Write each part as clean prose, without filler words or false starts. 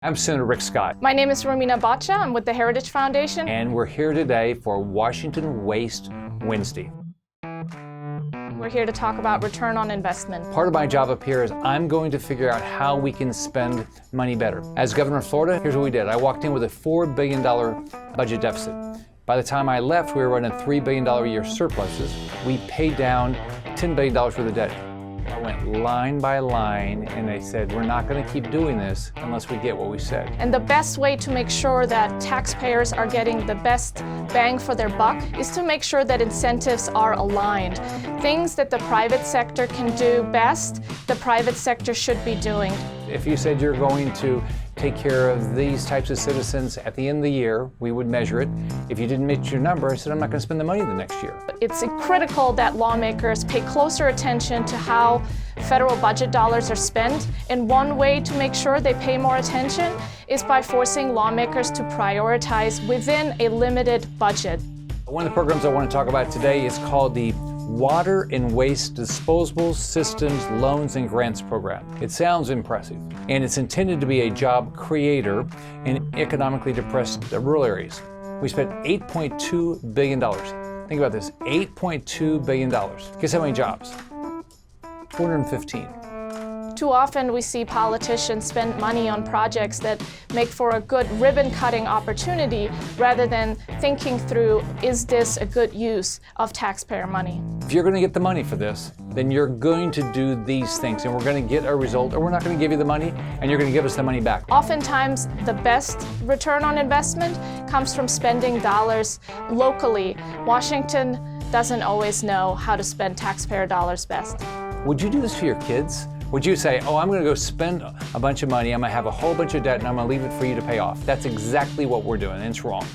I'm Senator Rick Scott. My name is Romina Baccia. I'm with the Heritage Foundation. And we're here today for Washington Waste Wednesday. We're here to talk about return on investment. Part of my job up here is I'm going to figure out how we can spend money better. As governor of Florida, here's what we did. I walked in with a $4 billion budget deficit. By the time I left, we were running $3 billion a year surpluses. We paid down $10 billion worth of debt. I went line by line and they said, we're not going to keep doing this unless we get what we said. And the best way to make sure that taxpayers are getting the best bang for their buck is to make sure that incentives are aligned. Things that the private sector can do best, the private sector should be doing. If you said you're going to take care of these types of citizens at the end of the year, we would measure it. If you didn't meet your number, I said, I'm not going to spend the money the next year. It's critical that lawmakers pay closer attention to how federal budget dollars are spent. And one way to make sure they pay more attention is by forcing lawmakers to prioritize within a limited budget. One of the programs I want to talk about today is called the Water and Waste Disposable Systems Loans and Grants Program. It sounds impressive, and it's intended to be a job creator in economically depressed rural areas. We spent $8.2 billion. Think about this, $8.2 billion. Guess how many jobs? 215. Too often we see politicians spend money on projects that make for a good ribbon-cutting opportunity rather than thinking through, is this a good use of taxpayer money? If you're going to get the money for this, then you're going to do these things and we're going to get a result, or we're not going to give you the money and you're going to give us the money back. Oftentimes the best return on investment comes from spending dollars locally. Washington doesn't always know how to spend taxpayer dollars best. Would you do this for your kids? Would you say, oh, I'm going to go spend a bunch of money, I'm going to have a whole bunch of debt, and I'm going to leave it for you to pay off? That's exactly what we're doing, and it's wrong.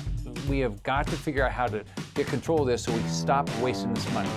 We have got to figure out how to get control of this so we stop wasting this money.